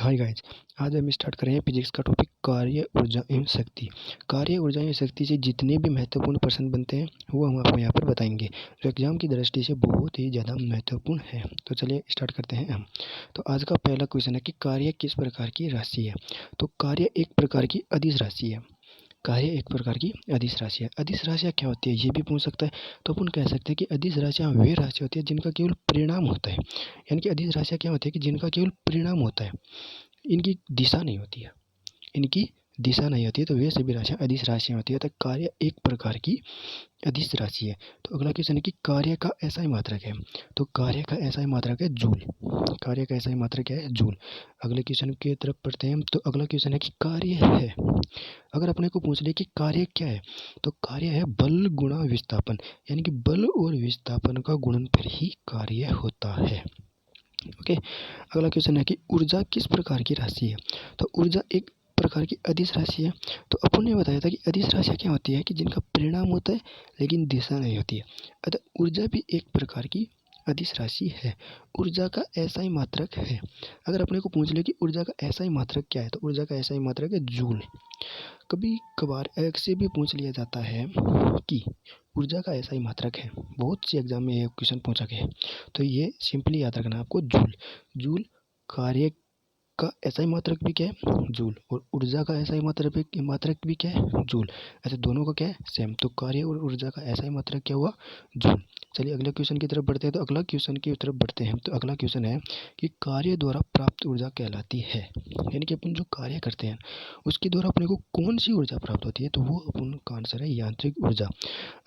Hi guys, आज हम start करें फिजिक्स का टॉपिक कार्य, ऊर्जा एवं शक्ति। कार्य, ऊर्जा एवं शक्ति से जितने भी महत्वपूर्ण प्रश्न बनते हैं वो हम आपको यहाँ पर बताएंगे, जो एग्जाम की दृष्टि से बहुत ही ज़्यादा महत्वपूर्ण है। तो चलिए स्टार्ट करते हैं हम। तो आज का पहला क्वेश्चन है कि कार्य किस प्रकार की राशि है। तो कार्य एक प्रकार की अदिश राशि है। कार्य एक प्रकार की अदिश राशि है। अदिश राशियाँ क्या होती है ये भी पूछ सकता है। तो अपन कह सकते हैं कि अदिश राशियाँ वे राशि होती है जिनका केवल परिणाम होता है। यानी कि अदिश राशियाँ क्या होती है कि जिनका केवल परिणाम होता है, इनकी दिशा नहीं होती है। इनकी दिशा नहीं होती है, तो वे सभी राशियाँ अदिश राशियाँ होती है। तो कार्य एक प्रकार की अदिश राशि है। तो अगला क्वेश्चन है कि कार्य का SI मात्रक है। तो कार्य का SI मात्रक है जूल। कार्य का SI मात्रक क्या है? जूल। अगले क्वेश्चन की तरफ पढ़ते हैं हम। तो अगला क्वेश्चन है कि कार्य है, अगर अपने को पूछ ले कि कार्य क्या है, तो कार्य है बल गुणा विस्थापन। यानी कि बल और विस्थापन का गुणनफल ही कार्य होता है। ओके। अगला क्वेश्चन है कि ऊर्जा किस प्रकार की राशि है। तो ऊर्जा एक प्रकार की अदिश राशि है। तो अपन ने बताया था कि अदिश राशियाँ क्या होती है कि जिनका परिणाम होता है लेकिन दिशा नहीं होती है। अतः ऊर्जा भी एक प्रकार की अदिश राशि है। ऊर्जा का SI मात्रक है। अगर अपने को पूछ ले कि ऊर्जा का SI मात्रक क्या है, तो ऊर्जा का SI मात्रक है जूल। कभी कभार ऐसे भी पूछ लिया जाता है कि ऊर्जा का SI मात्रक है। बहुत सी एग्जाम में ये क्वेश्चन पूछा गया है। तो ये सिंपली याद रखना आपको, जूल। जूल कार्य का SI मात्रक भी क्या है? जूल। और ऊर्जा का SI मात्रक भी क्या है? जूल। ऐसे दोनों का क्या है? सेम। तो कार्य और ऊर्जा का SI मात्रक क्या हुआ? जूल। चलिए अगले क्वेश्चन की तरफ बढ़ते हैं। तो अगला क्वेश्चन की तरफ बढ़ते हैं। तो अगला क्वेश्चन है कि कार्य द्वारा प्राप्त ऊर्जा कहलाती है। यानी कि अपन जो कार्य करते हैं उसके द्वारा अपने को कौन सी ऊर्जा प्राप्त होती है, तो वो अपन का आंसर है यांत्रिक ऊर्जा।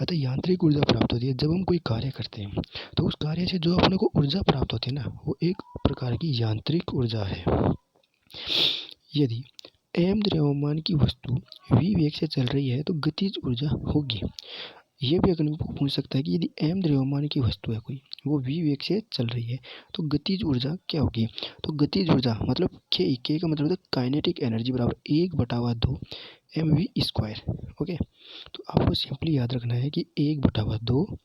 अतः यांत्रिक ऊर्जा प्राप्त होती है जब हम कोई कार्य करते हैं। तो उस कार्य से जो अपने को ऊर्जा प्राप्त होती है ना, वो एक प्रकार की यांत्रिक ऊर्जा है। यदि m द्रव्यमान की वस्तु v वेग से चल रही है तो गतिज ऊर्जा होगी। ये भी अगर पूछ सकता है कि यदि m द्रव्यमान की वस्तु है कोई, वो v वेग से चल रही है तो गतिज ऊर्जा क्या होगी। तो गतिज ऊर्जा मतलब k का मतलब काइनेटिक एनर्जी बराबर 1/2 mv²। ओके। तो आपको सिंपली याद रखना है कि 1/2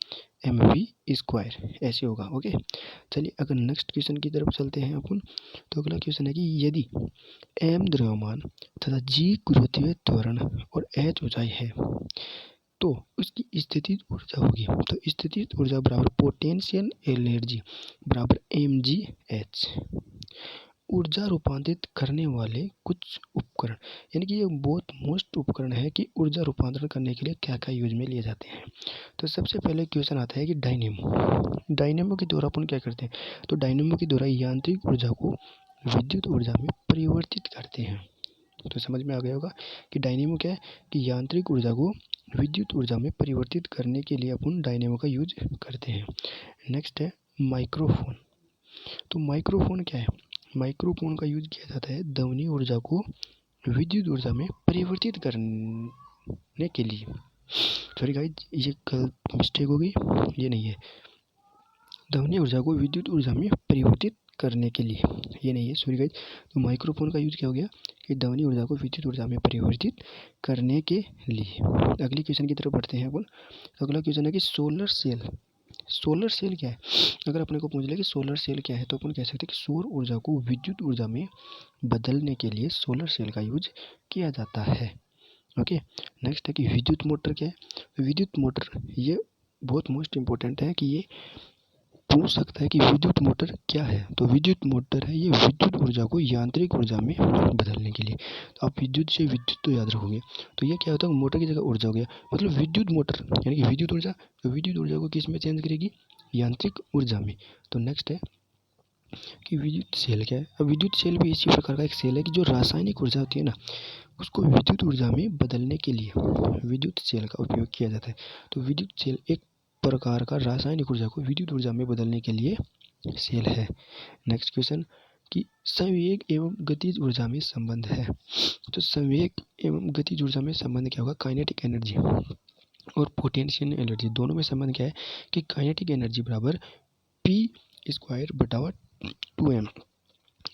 mv² ऐसे होगा। ओके। चलिए अगर नेक्स्ट क्वेश्चन की तरफ चलते हैं अपन। तो अगला क्वेश्चन है कि यदि m द्रव्यमान तथा g गुरुत्वीय त्वरण और h ऊंचाई है तो उसकी स्थितिज ऊर्जा होगी। तो स्थितिज ऊर्जा बराबर पोटेंशियल एनर्जी बराबर mgh। ऊर्जा रूपांतरित करने वाले कुछ उपकरण, यानी कि ये बहुत मोस्ट उपकरण है कि ऊर्जा रूपांतरण करने के लिए क्या क्या यूज में लिए जाते हैं। तो सबसे पहले क्वेश्चन आता है कि डायनेमो। डायनेमो के द्वारा अपन क्या करते हैं, तो डायनेमो के द्वारा यांत्रिक ऊर्जा को विद्युत ऊर्जा में परिवर्तित करते हैं। तो समझ में आ गया होगा कि डायनेमो क्या है कि यांत्रिक ऊर्जा को विद्युत ऊर्जा में परिवर्तित करने के लिए अपन डायनेमो का यूज करते हैं। नेक्स्ट है माइक्रोफोन। तो माइक्रोफोन क्या है, माइक्रोफोन का यूज किया जाता है ध्वनि ऊर्जा को विद्युत ऊर्जा में परिवर्तित करने के लिए। सॉरी गाइस, ये गलत मिस्टेक हो गई, ये नहीं है। ध्वनि ऊर्जा को विद्युत ऊर्जा में परिवर्तित करने के लिए, ये नहीं है, सॉरी गाइस। तो माइक्रोफोन का यूज क्या हो गया कि ध्वनि ऊर्जा को विद्युत ऊर्जा में परिवर्तित करने के लिए। अगले क्वेश्चन की तरफ बढ़ते हैं अपन। तो अगला क्वेश्चन है कि सोलर सेल। सोलर सेल क्या है, अगर अपने को पूछ ले कि सोलर सेल क्या है, तो अपन कह सकते हैं कि सौर ऊर्जा को विद्युत ऊर्जा में बदलने के लिए सोलर सेल का यूज किया जाता है। ओके। नेक्स्ट है कि विद्युत मोटर क्या है। विद्युत मोटर ये बहुत मोस्ट इम्पोर्टेंट है कि ये पूछ सकता है कि विद्युत मोटर क्या है। तो विद्युत मोटर है ये विद्युत ऊर्जा को यांत्रिक ऊर्जा में बदलने के लिए। तो आप विद्युत से विद्युत तो याद रखोगे, तो ये क्या होता है, मोटर की जगह ऊर्जा हो गया, मतलब विद्युत मोटर यानी कि विद्युत ऊर्जा। तो विद्युत ऊर्जा को किस में चेंज करेगी, यांत्रिक ऊर्जा में। तो नेक्स्ट है कि विद्युत सेल क्या है। अब विद्युत सेल भी इसी प्रकार का एक सेल है कि जो रासायनिक ऊर्जा होती है ना, उसको विद्युत ऊर्जा में बदलने के लिए विद्युत सेल का उपयोग किया जाता है। तो विद्युत सेल एक प्रकार का रासायनिक ऊर्जा को विद्युत ऊर्जा में बदलने के लिए सेल है। नेक्स्ट क्वेश्चन कि संवेग एवं गतिज ऊर्जा में संबंध है। तो संवेग एवं गतिज ऊर्जा में संबंध क्या होगा, काइनेटिक एनर्जी और पोटेंशियल एनर्जी दोनों में संबंध क्या है कि काइनेटिक एनर्जी बराबर p²/2m।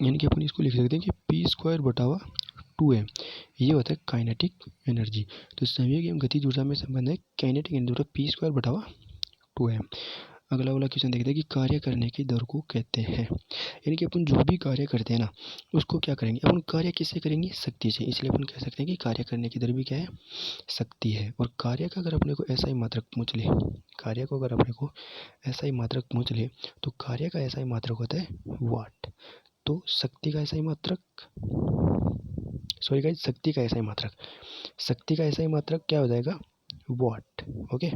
यानी कि अपन इसको लिख सकते हैं कि p²/2m, ये होता है काइनेटिक एनर्जी। तो संवेग एवं गतिज ऊर्जा में संबंध है काइनेटिक एनर्जी p²/2m। अगला वाला क्वेश्चन देखते हैं कि कार्य करने की दर को कहते हैं, यानी कि अपन जो भी कार्य करते हैं ना उसको क्या करेंगे, अपन कार्य किससे करेंगे, शक्ति से। इसलिए अपन कह सकते हैं कि कार्य करने की दर भी क्या है, शक्ति है। और कार्य का अगर अपने को ऐसा ही मात्रक पूछ ले, कार्य को अगर अपने को ऐसा ही मात्रक पूछ ले तो कार्य का ऐसा ही मात्रक होता है वाट। तो शक्ति का ऐसा ही मात्रक, सॉरी गाइस, शक्ति का ऐसा ही मात्रक क्या हो जाएगा, वाट। ओके।